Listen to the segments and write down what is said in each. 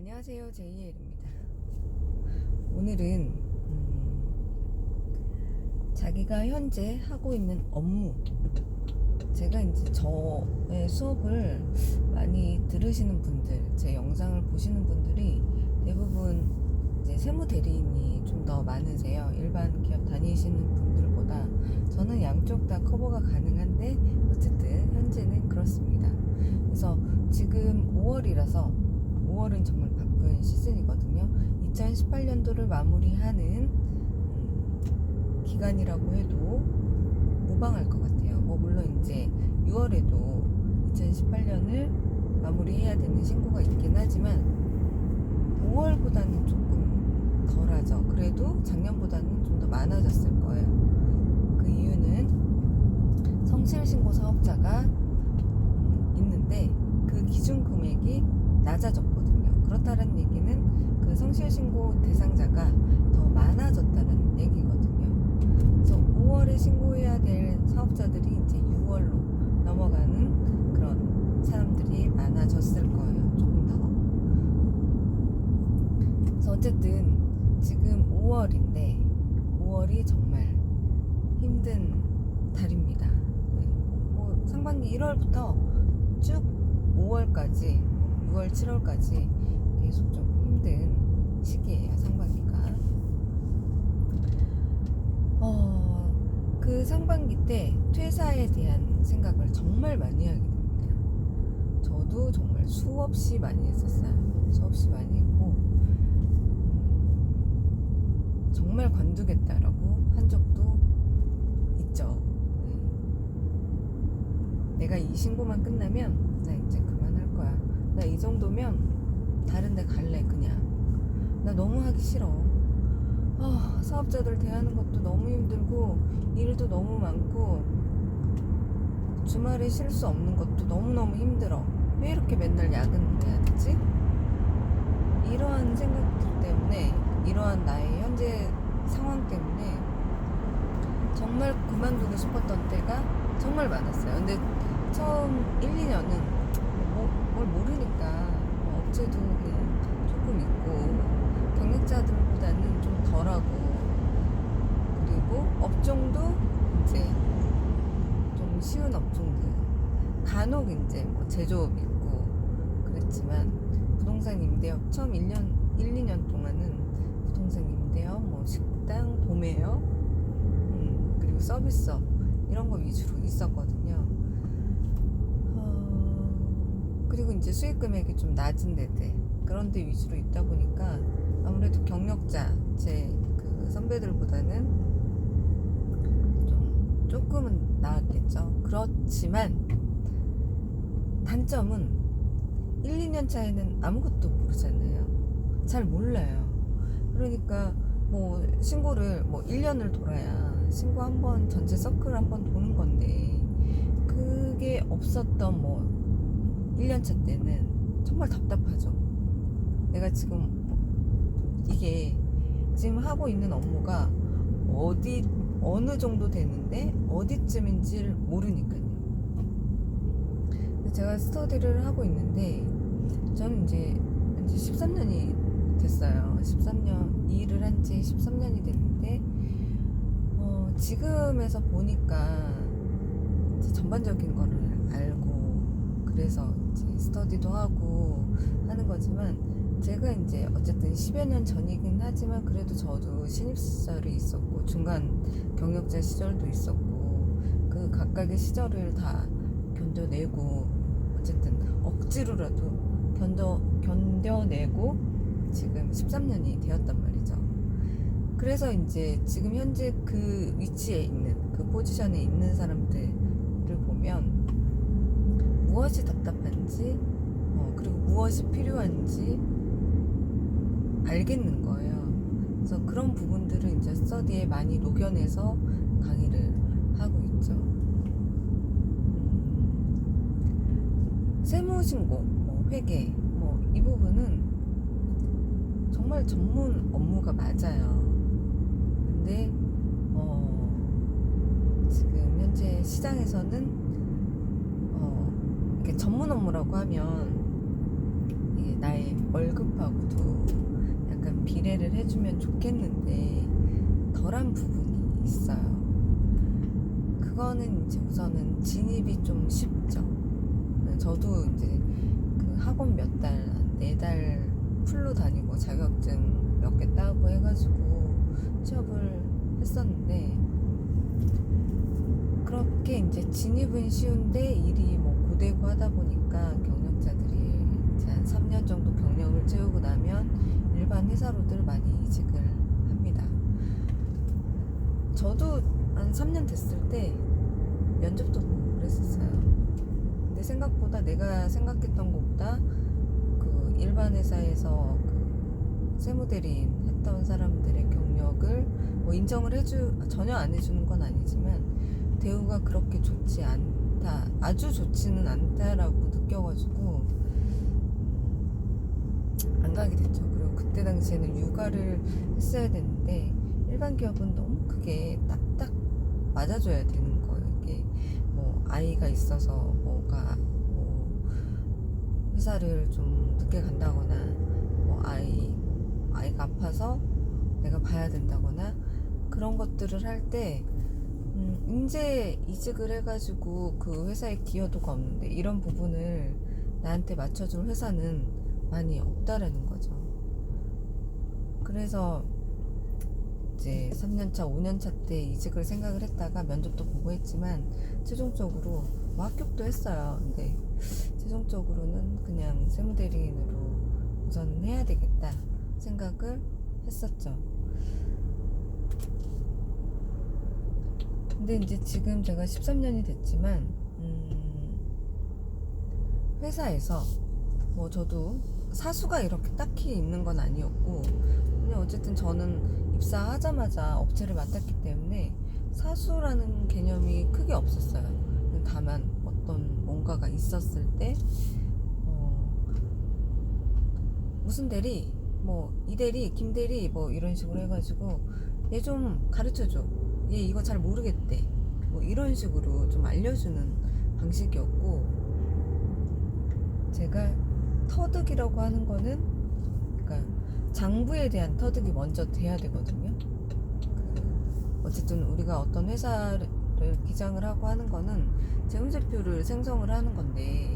안녕하세요, JL입니다. 오늘은 자기가 현재 하고 있는 업무, 제가 이제 저의 수업을 많이 들으시는 분들, 제 영상을 보시는 분들이 대부분 이제 세무 대리인이 좀 더 많으세요. 일반 기업 다니시는 분들보다. 저는 양쪽 다 커버가 가능한데 어쨌든 현재는 그렇습니다. 그래서 지금 5월이라서 5월은 정말 바쁜 시즌이거든요. 2018년도를 마무리하는 기간이라고 해도 무방할 것 같아요. 물론 이제 6월에도 2018년을 마무리해야 되는 신고가 있긴 하지만 5월보다는 조금 덜하죠. 그래도 작년보다는 좀 더 많아졌을 거예요. 그 이유는 성실신고 사업자가 있는데 그 기준 금액이 낮아졌거든요. 그렇다는 얘기는 그 성실신고 대상자가 더 많아졌다는 얘기거든요. 그래서 5월에 신고해야 될 사업자들이 이제 6월로 넘어가는 그런 사람들이 많아졌을 거예요. 조금 더. 그래서 어쨌든 지금 5월인데 5월이 정말 힘든 달입니다. 상반기 1월부터 쭉 5월까지 6월, 7월까지 계속 좀 힘든 시기예요. 상반기가. 그 상반기 때 퇴사에 대한 생각을 정말 많이 하게 됩니다. 저도 정말 수없이 많이 했었어요. 수없이 많이 했고 정말 관두겠다라고 한 적도 있죠. 내가 이 신고만 끝나면 나 이제 그만할 거야. 나 이 정도면 다른 데 갈래. 그냥 나 너무 하기 싫어. 사업자들 대하는 것도 너무 힘들고 일도 너무 많고 주말에 쉴 수 없는 것도 너무너무 힘들어. 왜 이렇게 맨날 야근해야 되지? 이러한 생각들 때문에, 이러한 나의 현재 상황 때문에 정말 그만두고 싶었던 때가 정말 많았어요. 근데 처음 1, 2년은 뭘 모르니까 업체도 그냥 조금 있고 경력자들보다는 좀 덜하고, 그리고 업종도 이제 좀 쉬운 업종들, 간혹 이제 제조업 있고 그랬지만 부동산 임대업 처음 1, 2년 동안은 부동산 임대업, 식당, 도매업, 그리고 서비스업 이런 거 위주로 있었거든요. 그리고 이제 수익 금액이 좀 낮은 데들, 그런 데 위주로 있다 보니까 아무래도 경력자, 제 그 선배들보다는 조금은 나았겠죠. 그렇지만 단점은 1, 2년 차에는 아무것도 모르잖아요. 잘 몰라요. 그러니까 신고를 1년을 돌아야 신고 한번, 전체 서클 한번 도는 건데 그게 없었던 1년차 때는 정말 답답하죠. 내가 지금 이게 지금 하고 있는 업무가 어느 정도 되는데 어디쯤인지를 모르니까요. 제가 스터디를 하고 있는데 저는 이제 13년이 됐어요. 13년, 이 일을 한 지 13년이 됐는데 지금에서 보니까 이제 전반적인 거를 알고 그래서 이제 스터디도 하고 하는 거지만, 제가 이제 어쨌든 10여 년 전이긴 하지만 그래도 저도 신입 시절이 있었고 중간 경력자 시절도 있었고 그 각각의 시절을 다 견뎌내고 어쨌든 억지로라도 견뎌내고 지금 13년이 되었단 말이죠. 그래서 이제 지금 현재 그 위치에 있는, 그 포지션에 있는 사람들을 보면 무엇이 답답한지 그리고 무엇이 필요한지 알겠는 거예요. 그래서 그런 부분들을 이제 스터디에 많이 녹여내서 강의를 하고 있죠. 세무신고, 회계, 이 부분은 정말 전문 업무가 맞아요. 근데 지금 현재 시장에서는 이렇게 전문 업무라고 하면 이게 나의 월급하고도 약간 비례를 해주면 좋겠는데 덜한 부분이 있어요. 그거는 이제 우선은 진입이 좀 쉽죠. 저도 이제 그 학원 몇 달, 4달 풀로 다니고 자격증 몇 개 따고 해가지고 취업을 했었는데, 그렇게 이제 진입은 쉬운데 일이 뭐 고되고 하다 보니까 경력자들이 이제 한 3년 정도 경력을 채우고 나면 일반 회사로들 많이 이직을 합니다. 저도 한 3년 됐을 때 면접도 보고 그랬었어요. 근데 생각보다 내가 생각했던 것보다 그 일반 회사에서 그 세무대리인 했던 사람들의 경력을 뭐 인정을 전혀 안 해주는 건 아니지만 대우가 그렇게 좋지 않다, 아주 좋지는 않다라고 느껴가지고 안 가게 됐죠. 그리고 그때 당시에는 육아를 했어야 되는데 일반 기업은 너무 그게 딱딱 맞아줘야 되는 거예요. 이게 뭐 아이가 있어서 뭐가 뭐 회사를 좀 늦게 간다거나 뭐 아이가 아파서 내가 봐야 된다거나 그런 것들을 할 때 이제 이직을 해가지고 그 회사에 기여도가 없는데 이런 부분을 나한테 맞춰줄 회사는 많이 없다라는 거죠. 그래서 이제 3년차, 5년차 때 이직을 생각을 했다가 면접도 보고 했지만 최종적으로 뭐 합격도 했어요. 근데 최종적으로는 그냥 세무대리인으로 우선 해야 되겠다 생각을 했었죠. 근데 이제 지금 제가 13년이 됐지만 회사에서 뭐 저도 사수가 이렇게 딱히 있는 건 아니었고 그냥 어쨌든 저는 입사하자마자 업체를 맡았기 때문에 사수라는 개념이 크게 없었어요. 다만 어떤 뭔가가 있었을 때 무슨 대리, 뭐 이 대리, 김 대리 뭐 이런 식으로 해가지고 얘 좀 가르쳐줘, 얘 이거 잘 모르겠대, 뭐 이런 식으로 좀 알려주는 방식이었고, 제가 터득이라고 하는 거는 그러니까 장부에 대한 터득이 먼저 돼야 되거든요. 어쨌든 우리가 어떤 회사를 기장을 하고 하는 거는 재무제표를 생성을 하는 건데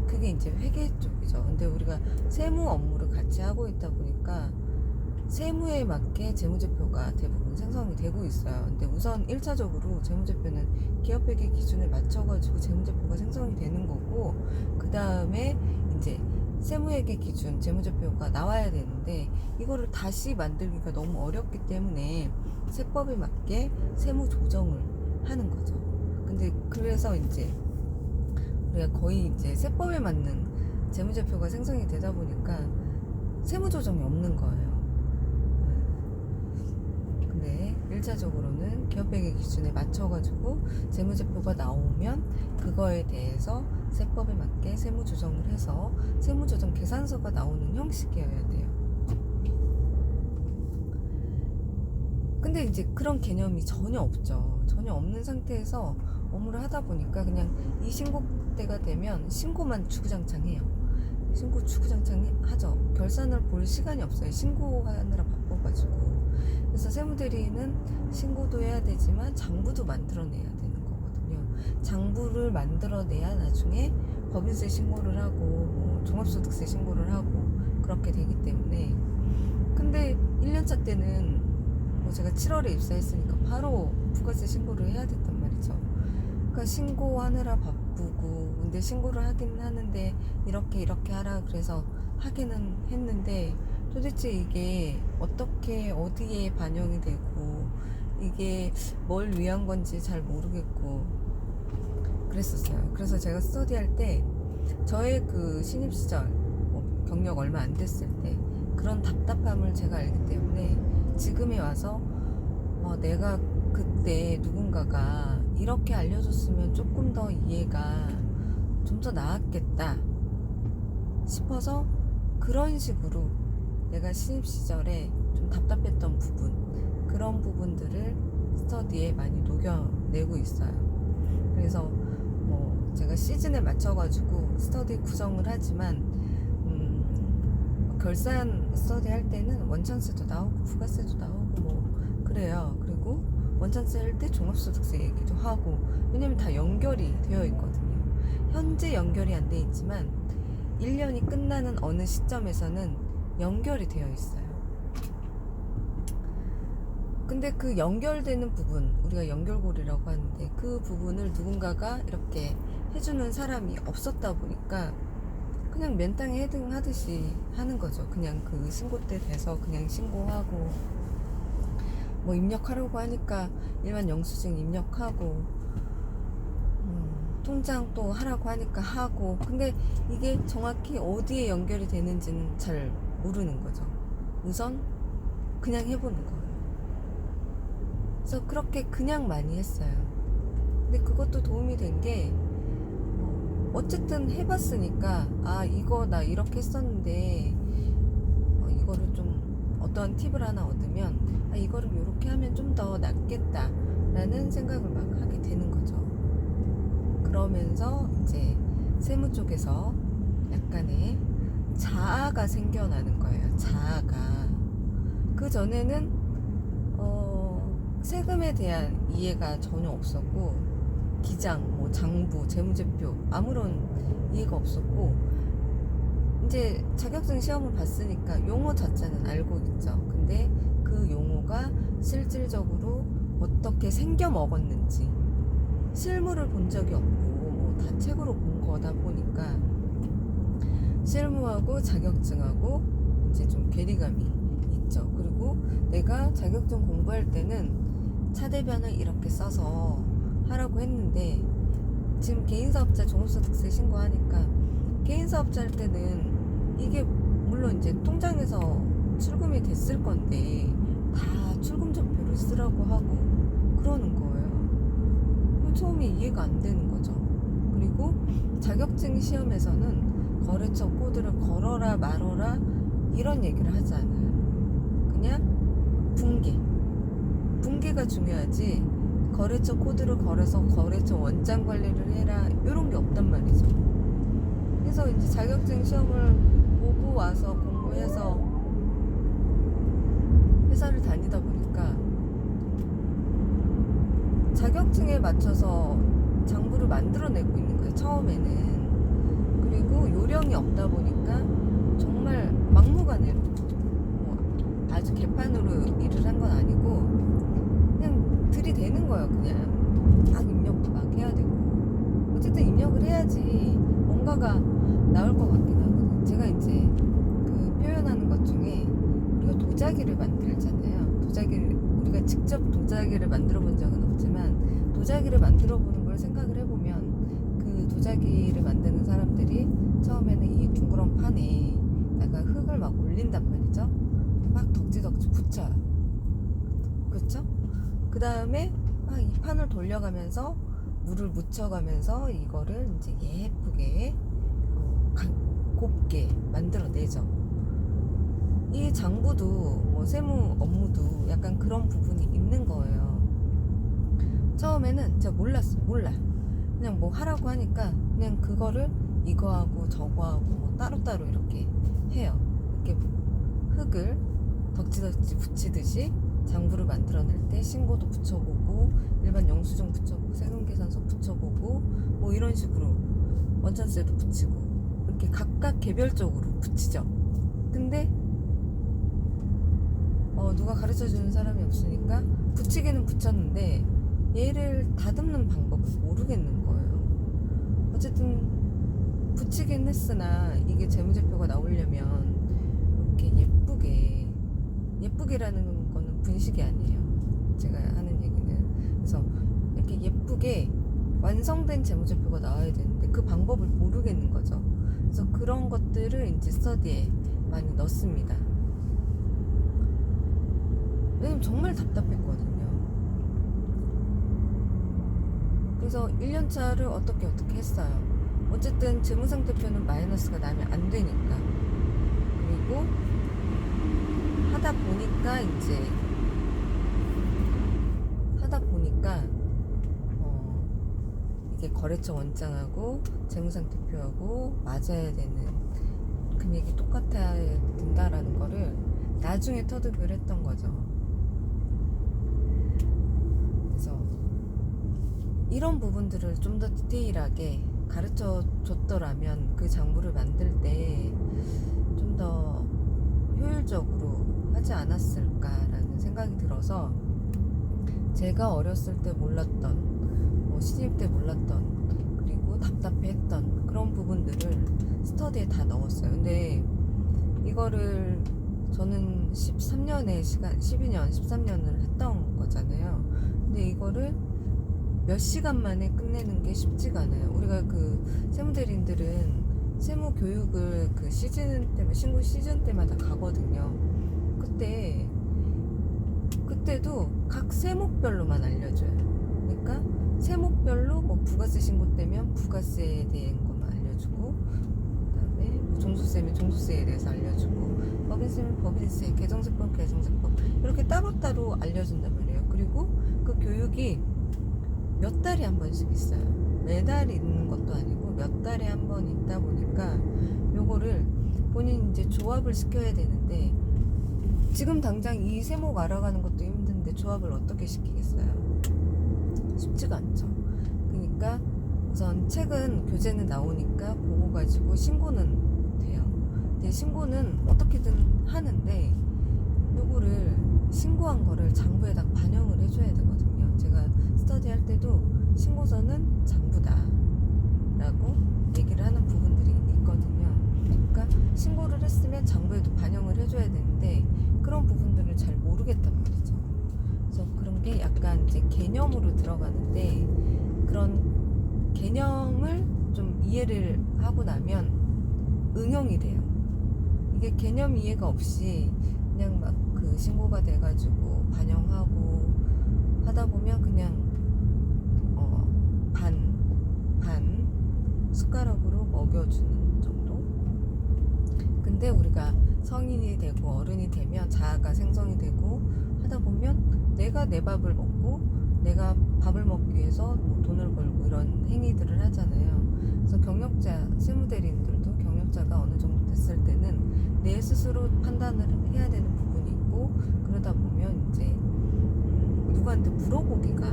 그게 이제 회계 쪽이죠. 근데 우리가 세무 업무를 같이 하고 있다 보니까 세무에 맞게 재무제표가 대부분 생성이 되고 있어요. 근데 우선 1차적으로 재무제표는 기업회계 기준에 맞춰가지고 재무제표가 생성이 되는 거고, 그 다음에 이제 세무회계 기준 재무제표가 나와야 되는데 이거를 다시 만들기가 너무 어렵기 때문에 세법에 맞게 세무 조정을 하는 거죠. 근데 그래서 이제 우리가 거의 이제 세법에 맞는 재무제표가 생성이 되다 보니까 세무 조정이 없는 거예요. 근데 1차적으로는 기업회계 기준에 맞춰가지고 재무제표가 나오면 그거에 대해서 세법에 맞게 세무 조정을 해서 세무 조정 계산서가 나오는 형식이어야 돼요. 근데 이제 그런 개념이 전혀 없죠. 전혀 없는 상태에서 업무를 하다 보니까 그냥 이 신고 때가 되면 신고만 주구장창 해요. 신고 주구장창 하죠. 결산을 볼 시간이 없어요. 신고하느라 바빠가지고. 그래서 세무대리는 신고도 해야 되지만 장부도 만들어내야 되는 거거든요. 장부를 만들어내야 나중에 법인세 신고를 하고 뭐 종합소득세 신고를 하고 그렇게 되기 때문에. 근데 1년차 때는 뭐 제가 7월에 입사했으니까 바로 부가세 신고를 해야 됐단 말이죠. 그러니까 신고하느라 바쁘고, 근데 신고를 하긴 하는데 이렇게 하라 그래서 하기는 했는데 도대체 이게 어떻게 어디에 반영이 되고 이게 뭘 위한 건지 잘 모르겠고 그랬었어요. 그래서 제가 스터디할 때 저의 그 신입 시절 뭐 경력 얼마 안 됐을 때 그런 답답함을 제가 알기 때문에 지금에 와서 내가 그때 누군가가 이렇게 알려줬으면 조금 더 이해가 좀 더 나았겠다 싶어서 그런 식으로 내가 신입 시절에 좀 답답했던 부분, 그런 부분들을 스터디에 많이 녹여내고 있어요. 그래서 뭐 제가 시즌에 맞춰가지고 스터디 구성을 하지만 결산 스터디 할 때는 원천세도 나오고 부가세도 나오고 뭐 그래요. 그리고 원천세 할 때 종합소득세 얘기도 하고, 왜냐면 다 연결이 되어 있거든요. 현재 연결이 안 돼 있지만 1년이 끝나는 어느 시점에서는 연결이 되어 있어요. 근데 그 연결되는 부분, 우리가 연결고리라고 하는데, 그 부분을 누군가가 이렇게 해주는 사람이 없었다 보니까 그냥 맨땅에 헤딩하듯이 하는 거죠. 그냥 그 신고 때 돼서 그냥 신고하고, 뭐 입력하려고 하니까 일반 영수증 입력하고, 통장 또 하라고 하니까 하고. 근데 이게 정확히 어디에 연결이 되는지는 잘 모르는 거죠. 우선 그냥 해보는 거예요. 그래서 그렇게 그냥 많이 했어요. 근데 그것도 도움이 된 게, 어쨌든 해봤으니까, 아 이거 나 이렇게 했었는데 이거를 좀 어떤 팁을 하나 얻으면, 아 이거를 이렇게 하면 좀 더 낫겠다 라는 생각을 막 하게 되는 거죠. 그러면서 이제 세무 쪽에서 약간의 자아가 생겨나는 거예요. 자아가. 그 전에는 세금에 대한 이해가 전혀 없었고, 기장, 뭐 장부, 재무제표 아무런 이해가 없었고, 이제 자격증 시험을 봤으니까 용어 자체는 알고 있죠. 근데 그 용어가 실질적으로 어떻게 생겨 먹었는지 실물을 본 적이 없고, 뭐 다 책으로 본 거다 보니까 실무하고 자격증하고 이제 좀 괴리감이 있죠. 그리고 내가 자격증 공부할 때는 차대변을 이렇게 써서 하라고 했는데, 지금 개인사업자 종합소득세 신고하니까 개인사업자 할 때는 이게 물론 이제 통장에서 출금이 됐을 건데 다 출금전표를 쓰라고 하고 그러는 거예요. 처음에 이해가 안 되는 거죠. 그리고 자격증 시험에서는 거래처 코드를 걸어라 말어라 이런 얘기를 하지 않아요. 그냥 분계가 중요하지, 거래처 코드를 걸어서 거래처 원장 관리를 해라 이런 게 없단 말이죠. 그래서 이제 자격증 시험을 보고 와서 공부해서 회사를 다니다 보니까 자격증에 맞춰서 장부를 만들어내고 있는 거예요, 처음에는. 그리고 요령이 없다 보니까 정말 막무가내로, 뭐 아주 개판으로 일을 한 건 아니고 그냥 들이대는 거예요. 그냥 막 입력도 막 해야 되고, 어쨌든 입력을 해야지 뭔가가 나올 것 같긴 하거든요. 제가 이제 그 표현하는 것 중에, 우리가 도자기를 만들잖아요. 우리가 직접 도자기를 만들어 본 적은 없지만 도자기를 만들어 보는 걸 생각을 해보면, 그 도자기를 만드는 사람들이 처음에는 이 둥그런 판에다가 흙을 막 올린단 말이죠. 막 덕지덕지 붙여요. 그렇죠? 그 다음에 이 판을 돌려가면서 물을 묻혀가면서 이거를 이제 예쁘게 곱게 만들어내죠. 이 장부도 뭐 세무 업무도 약간 그런 부분이 있는 거예요. 처음에는 제가 몰라. 그냥 뭐 하라고 하니까 그냥 그거를 이거하고 저거하고 뭐 따로따로 이렇게 해요. 이렇게 흙을 덕지덕지 붙이듯이 장부를 만들어낼 때 신고도 붙여보고, 일반 영수증 붙여보고, 세금계산서 붙여보고, 뭐 이런 식으로 원천세도 붙이고, 이렇게 각각 개별적으로 붙이죠. 근데 누가 가르쳐주는 사람이 없으니까 붙이기는 붙였는데 얘를 다듬는 방법을 모르겠는 거예요. 어쨌든 붙이긴 했으나 이게 재무제표가 나오려면 이렇게 예쁘게라는 거는 분식이 아니에요. 제가 하는 얘기는. 그래서 이렇게 예쁘게 완성된 재무제표가 나와야 되는데 그 방법을 모르겠는 거죠. 그래서 그런 것들을 이제 스터디에 많이 넣습니다. 왜냐면 정말 답답했거든요. 그래서 1년차를 어떻게 했어요. 어쨌든 재무상태표는 마이너스가 나면 안 되니까. 그리고 하다 보니까 이게 거래처 원장하고 재무상태표하고 맞아야 되는 금액이 똑같아야 된다라는 거를 나중에 터득을 했던 거죠. 그래서 이런 부분들을 좀 더 디테일하게 가르쳐 줬더라면 그 장부를 만들 때 좀 더 효율적으로 하지 않았을까라는 생각이 들어서 제가 어렸을 때 몰랐던, 신입 때 몰랐던, 그리고 답답해했던 그런 부분들을 스터디에 다 넣었어요. 근데 이거를 저는 13년의 시간, 12년, 13년을 했던 거잖아요. 근데 이거를 몇 시간 만에 끝내는 게 쉽지가 않아요. 우리가 그 세무대리인들은 세무 교육을 그 시즌 때마다, 신고 시즌 때마다 가거든요. 그때도 각 세목별로만 알려줘요. 그러니까 세목별로 뭐 부가세 신고되면 부가세에 대한 것만 알려주고, 그다음에 종수세면 종수세에 대해서 알려주고, 법인세면 법인세, 개정세법 개정세법 이렇게 따로따로 알려준단 말이에요. 그리고 그 교육이 몇 달에 한 번씩 있어요. 매달 있는 것도 아니고 몇 달에 한 번 있다 보니까 요거를 본인 이제 조합을 시켜야 되는데, 지금 당장 이 세목 알아가는 것도 힘든데 조합을 어떻게 시키겠어요? 쉽지가 않죠. 그러니까 우선 책은 교재는 나오니까 그거 가지고 신고는 돼요. 근데 신고는 어떻게든 하는데 요거를 신고한 거를 장부에다 반영을 해줘야 되거든요. 제가 스터디 할 때도 신고서는 장부다 라고 얘기를 하는 부분들이 있거든요. 그러니까 신고를 했으면 장부에도 반영을 해줘야 되는데 그런 부분들을 잘 모르겠단 말이죠. 그래서 그런 게 약간 이제 개념으로 들어가는데, 그런 개념을 좀 이해를 하고 나면 응용이 돼요. 이게 개념 이해가 없이 그냥 막 그 신고가 돼가지고 반영하고 하다 보면 그냥 반 숟가락으로 먹여주는 정도? 근데 우리가 성인이 되고 어른이 되면 자아가 생성이 되고 하다 보면 내가 내 밥을 먹고 내가 밥을 먹기 위해서 뭐 돈을 벌고 이런 행위들을 하잖아요. 그래서 경력자, 세무대리인들도 경력자가 어느 정도 됐을 때는 내 스스로 판단을 해야 되는 부분이 있고, 그러다 보면 이제 누구한테 물어보기가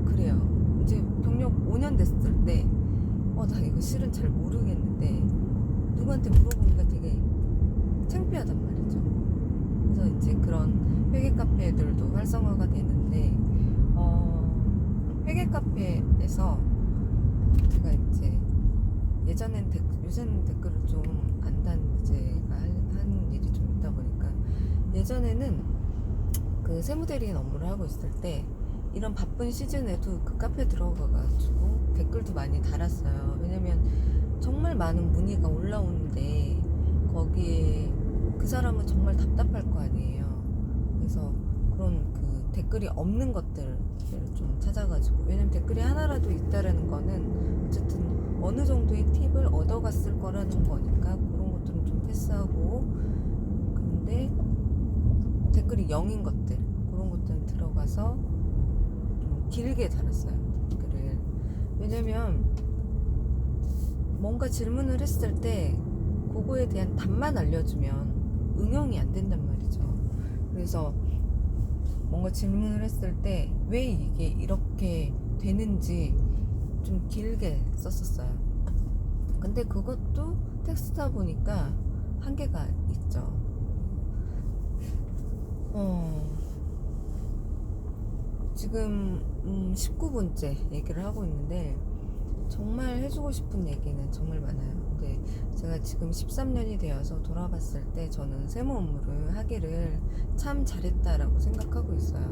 그래요. 이제 경력 5년 됐을 때 나 이거 실은 잘 모르겠는데 누구한테 물어보기가 되게 창피하단 말이죠. 그래서 이제 그런 회계 카페들도 활성화가 되는데, 회계 카페에서 제가 이제 요새는 댓글을 좀 안 다는데 제가 하는 일이 좀 있다 보니까, 예전에는 그 세무대리인 업무를 하고 있을 때 이런 바쁜 시즌에도 그 카페 들어가가지고 댓글도 많이 달았어요. 왜냐면 정말 많은 문의가 올라오는데 거기에 그 사람은 정말 답답할 거 아니에요. 그래서 그런 그 댓글이 없는 것들을 좀 찾아가지고, 왜냐면 댓글이 하나라도 있다라는 거는 어쨌든 어느 정도의 팁을 얻어갔을 거라는 거니까 그런 것들은 좀 패스하고, 근데 댓글이 0인 것들, 그런 것들은 들어가서 좀 길게 달았어요, 댓글을. 왜냐면 뭔가 질문을 했을 때 그거에 대한 답만 알려주면 응용이 안 된단 말이죠. 그래서 뭔가 질문을 했을 때 왜 이게 이렇게 되는지 좀 길게 썼었어요. 근데 그것도 텍스트다 보니까 한계가 있죠. 지금 19분째 얘기를 하고 있는데 정말 해주고 싶은 얘기는 정말 많아요. 근데 제가 지금 13년이 되어서 돌아봤을 때 저는 세무 업무를 하기를 참 잘했다라고 생각하고 있어요.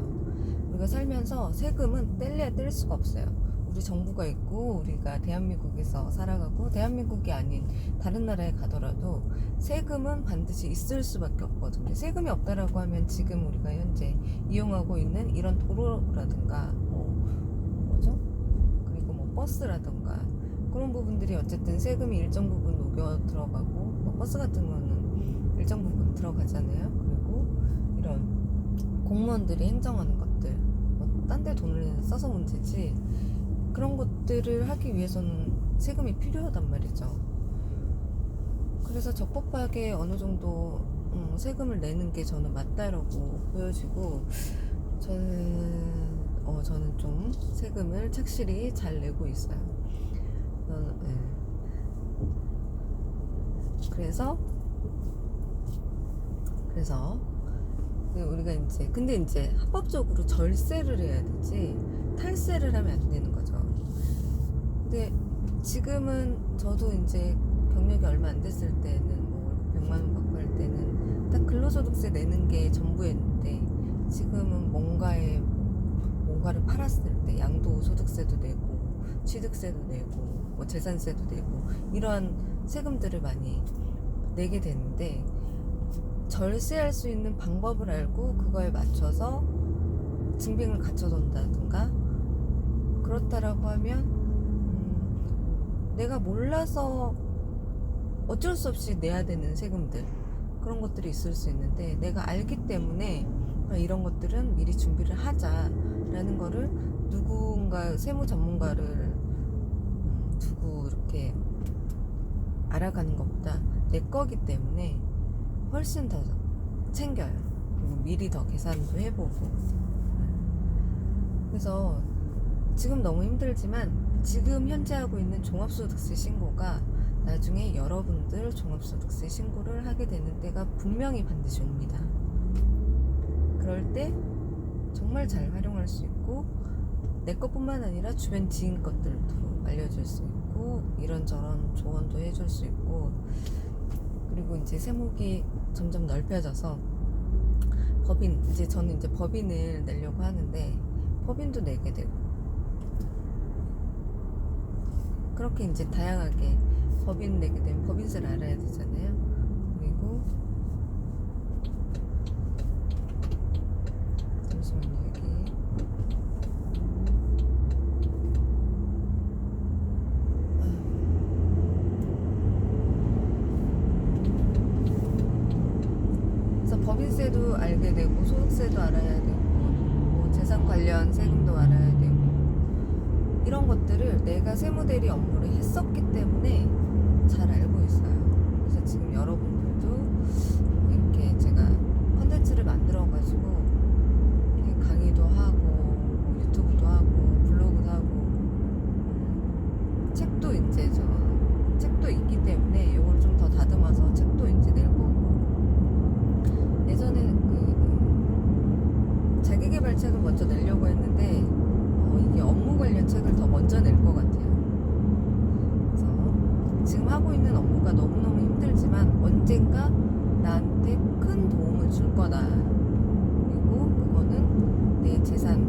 우리가 살면서 세금은 뗄래야 뗄 수가 없어요. 우리 정부가 있고 우리가 대한민국에서 살아가고 대한민국이 아닌 다른 나라에 가더라도 세금은 반드시 있을 수밖에 없거든요. 세금이 없다라고 하면 지금 우리가 현재 이용하고 있는 이런 도로라든가 그리고 뭐 버스라든가 그런 부분들이 어쨌든 세금이 일정 부분 녹여 들어가고, 뭐 버스 같은 거는 일정 부분 들어가잖아요. 그리고 이런 공무원들이 행정하는 것들, 뭐 딴 데 돈을 써서 문제지 그런 것들을 하기 위해서는 세금이 필요하단 말이죠. 그래서 적법하게 어느 정도 세금을 내는 게 저는 맞다라고 보여지고, 저는 좀 세금을 착실히 잘 내고 있어요. 네. 그래서 우리가 근데 이제 합법적으로 절세를 해야 되지 탈세를 하면 안 되는 거죠. 근데 지금은 저도 이제 경력이 얼마 안 됐을 때는 뭐 100만 원 받고 할 때는 딱 근로소득세 내는 게 전부였는데, 지금은 뭔가를 팔았을 때 양도소득세도 내고 취득세도 내고 뭐 재산세도 내고 이러한 세금들을 많이 내게 되는데, 절세할 수 있는 방법을 알고 그거에 맞춰서 증빙을 갖춰둔다든가 그렇다라고 하면 내가 몰라서 어쩔 수 없이 내야 되는 세금들, 그런 것들이 있을 수 있는데, 내가 알기 때문에 이런 것들은 미리 준비를 하자라는 거를 누군가 세무 전문가를 두고 이렇게 알아가는 것보다 내 거기 때문에 훨씬 더 챙겨요. 그리고 미리 더 계산도 해보고. 그래서 지금 너무 힘들지만 지금 현재 하고 있는 종합소득세 신고가 나중에 여러분들 종합소득세 신고를 하게 되는 때가 분명히 반드시 옵니다. 그럴 때 정말 잘 활용할 수 있고, 내 것뿐만 아니라 주변 지인 것들도 알려줄 수 있고, 이런저런 조언도 해줄 수 있고, 그리고 이제 세목이 점점 넓혀져서 저는 이제 법인을 내려고 하는데 법인도 내게 되고, 그렇게 이제 다양하게 법인 내게 되면 법인세를 알아야 되잖아요. 그리고 잠시만요, 여기 그래서 법인세도 알게 되고 소득세도 알아야 되고 뭐 재산 관련 세금도 알아야 되고, 이런 것들을 내가 세무대리 업무를 했었기 때문에 잘 알고 있어요. 그래서 지금 여러분들도 이렇게 제가 컨텐츠를 만들어가지고 강의도 하고 뭐 유튜브도 하고 블로그도 하고 책도 책도 있기 때문에 이걸 좀 더 다듬어서 책도 이제 낼 거고, 예전에 자기계발 책을 먼저 내려고 했는데 이게 업무 관련 책을 더 먼저 낼 것 같아요. 그래서 지금 하고 있는 업무가 너무너무 힘들지만 언젠가 나한테 큰 도움을 줄 거다. 그리고 그거는 내 재산,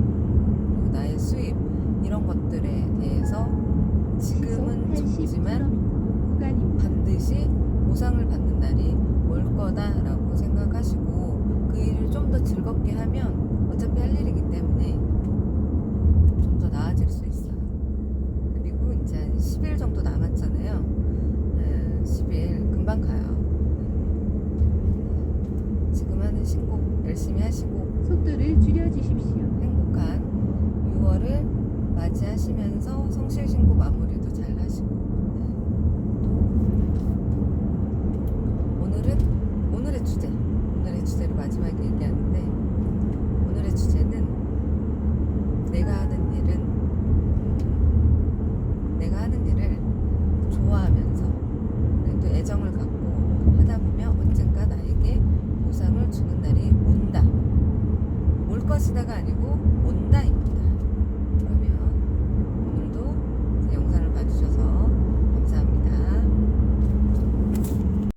그리고 나의 수입, 이런 것들에 대해서 지금은 적지만 반드시 보상을 받는 날이 올 거다라고 생각하시고, 그 일을 좀 더 즐겁게 하면 어차피 할 일이기 때문에 좀 더 나아질 수 있어요. 그리고 이제 한 10일 정도 남았잖아요. 10일 금방 가요. 지금 하는 신곡 열심히 하시고 속도를 줄여주십시오. 행복한 6월을 맞이하시면서 성실신고 마무리도 잘 하시고, 오늘의 주제를 마지막에 얘기하는데, 오늘의 주제는 내가 하는 일을 좋아하면서 또 애정을 갖고 하다 보면 언젠가 나에게 보상을 주는 날이 온다. 올 것이다가 아니고 온다.